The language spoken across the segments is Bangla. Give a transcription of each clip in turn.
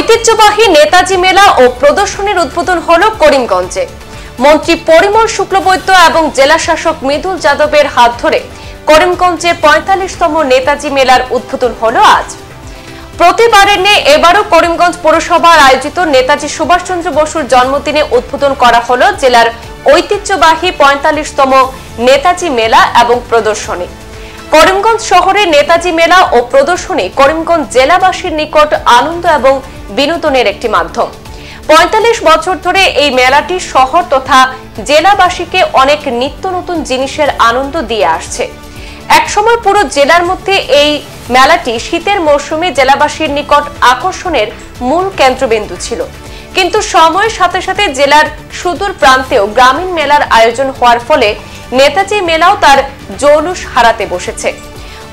ঐতিহ্যবাহী নেতাজি মেলা ও প্রদর্শনীর উদ্বোধন হলো করিমগঞ্জে। মন্ত্রী পরিমল শুক্লবৈদ্য এবং জেলা শাসক মৃদুল যাদবের হাত ধরে করিমগঞ্জে ৪৫তম নেতাজি মেলার উদ্বোধন হলো আজ। প্রতিবারের ন্যায় এবারও করিমগঞ্জ পৌরসভার আয়োজিত নেতাজি সুভাষচন্দ্র বসুর জন্মদিনে উদ্বোধন করা হলো জেলার ঐতিহ্যবাহী ৪৫তম নেতাজি মেলা এবং প্রদর্শনী। করিমগঞ্জ শহরের নেতাজি মেলা ও প্রদর্শনী করিমগঞ্জ জেলাবাসীর নিকট আনন্দ এবং বিনোদনের একটি মাধ্যম। ৪৫ বছর ধরে এই মেলাটি শহর তথা জেলাবাসীকে অনেক নিত্য নতুন জিনিসের আনন্দ দিয়ে আসছে। একসময় পুরো জেলার মধ্যে এই মেলাটি শীতের মৌসুমে জেলাবাসীর নিকট আকর্ষণের মূল কেন্দ্রবিন্দু ছিল, কিন্তু সময়ের সাথে সাথে জেলার সুদূর প্রান্তেও গ্রামীণ মেলার আয়োজন হওয়ার ফলে নেতাজি মেলাও তার জৌলুস হারাতে বসেছে।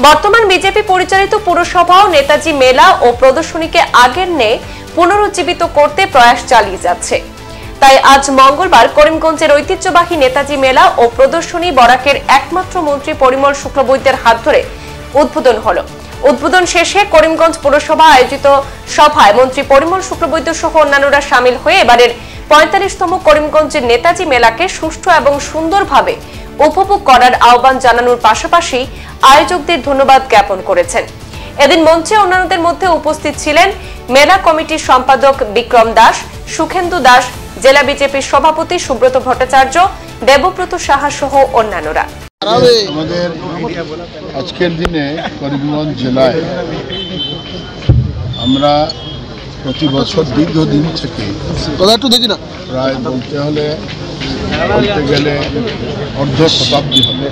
বর্তমান বিজেপি পরিচালিত পুরসভাও নেতাজি মেলা ও প্রদর্শনীকে আগের ন্যায় পুনরুজ্জীবিত করতে প্রয়াস চালিয়ে যাচ্ছে। তাই আজ মঙ্গলবার করিমগঞ্জের ঐতিহ্যবাহী নেতাজি মেলা ও প্রদর্শনী বরাকের একমাত্র মন্ত্রী পরিমল শুক্লবৈদ্যের হাত ধরে উদ্বোধন হলো। উদ্বোধন শেষে করিমগঞ্জ পৌরসভা আয়োজিত সভায় মন্ত্রী পরিমল শুক্লবৈদ্য সহ অন্যান্যরা সামিল হয়ে এবারের ৪৫তম করিমগঞ্জের নেতাজি মেলাকে সুষ্ঠু এবং সুন্দরভাবে উপভোগ করার আহ্বান জানানোর পাশাপাশি আয়োজকদের ধন্যবাদ জ্ঞাপন করেছেন। এদিন মঞ্চে অন্যান্যদের মধ্যে উপস্থিত ছিলেন মেলা কমিটির সম্পাদক বিক্রম দাস, সুখেন্দু দাস, জেলা বিজেপির সভাপতি সুব্রত ভট্টাচার্য, দেবব্রত সাহা সহ অন্যান্যরা। আমাদের আজকের দিনে করিমগঞ্জ জেলায় আমরা প্রতি বছর দীর্ঘদিন থেকে প্রায় বলতে গেলে অর্ধ শতাব্দী হবে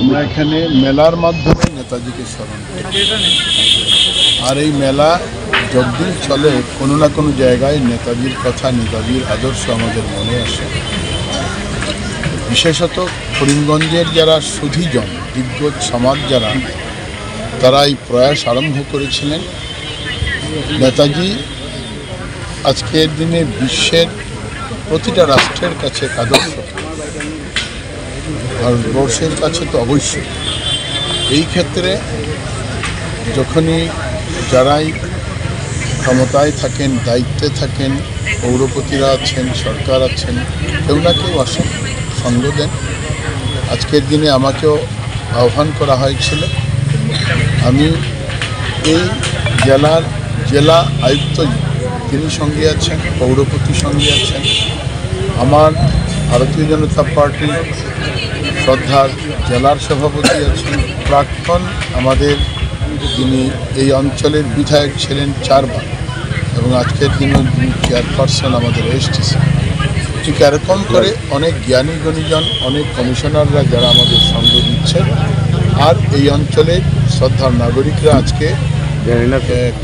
আমরা এখানে মেলার মাধ্যমে নেতাজিকে স্মরণ করি। আর এই মেলা যতদিন চলে কোনো না কোনো জায়গায় নেতাজির কথা, নেতাজির আদর্শ আমাদের মনে আসে। বিশেষত করিমগঞ্জের যারা সুধীজন দিগ্গজ সমাজ যারা, তারা এই প্রয়াস আরম্ভ করেছিলেন। নেতাজি আজকের দিনে বিশ্বের প্রতিটা রাষ্ট্রের কাছে আদর্শ, ভারতবর্ষের কাছে তো অবশ্যই। এই ক্ষেত্রে যখনই যারাই ক্ষমতায় থাকেন, দায়িত্বে থাকেন, পৌরপতিরা আছেন, সরকার আছেন, কেউ না কেউ আসেন, সঙ্গ দেন। আজকের দিনে আমাকেও আহ্বান করা হয়েছিল। আমি এই জেলা আয়ুক্ত তিনি সঙ্গে আছেন, পৌরপতি সঙ্গে আছেন, আমার ভারতীয় জনতা পার্টির শ্রদ্ধার জেলার সভাপতি আছেন, প্রাক্তন আমাদের যিনি এই অঞ্চলের বিধায়ক ছিলেন 4 বার এবং আজকের দিনে যিনি চেয়ারপারসন আমাদের এসটিসি। ঠিক এরকম করে অনেক জ্ঞানী গণিজন, অনেক কমিশনাররা যারা আমাদের সঙ্গ দিচ্ছেন। আর এই অঞ্চলের শ্রদ্ধার নাগরিকরা আজকে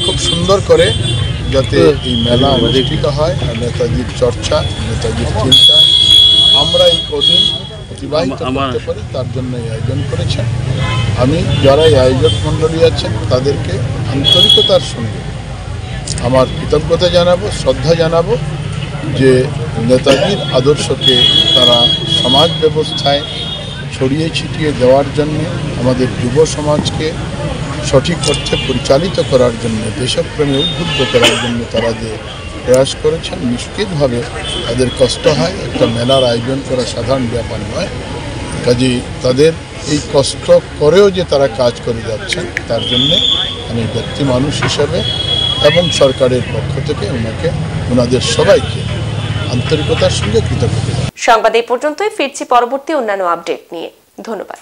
খুব সুন্দর করে যাতে এই মেলা অনুষ্ঠিত হয়, নেতাজির চর্চা, নেতাজির চিন্তা আমরা এই কদিন অতিবাহিত করতে পারি, তার জন্য এই আয়োজন করেছেন। আমি যারা এই আয়োজক মণ্ডলী আছেন তাদেরকে আন্তরিকতার সঙ্গে আমার কৃতজ্ঞতা জানাবো, শ্রদ্ধা জানাবো যে নেতাজির আদর্শকে তারা সমাজ ব্যবস্থায় ছড়িয়ে ছিটিয়ে দেওয়ার জন্য, আমাদের যুব সমাজকে সঠিক অর্থে পরিচালিত করার জন্য, দেশপ্রেমে উদ্বুদ্ধ করার জন্য তারা যে প্রয়াস করেছেন, নিশ্চিতভাবে তাদের কষ্ট হয়। একটা মেলার আয়োজন করা সাধারণ ব্যাপার নয়। কাজেই তাদের এই কষ্ট করেও যে তারা কাজ করে যাচ্ছেন, তার জন্যে আমি ব্যক্তি মানুষ হিসেবে এবং সরকারের পক্ষ থেকে ওনাদের সবাইকে আন্তরিকতার সঙ্গে কৃতজ্ঞতা। সংবাদ এই পর্যন্তই, ফিরছি পরবর্তী অন্যান্য আপডেট নিয়ে। ধন্যবাদ।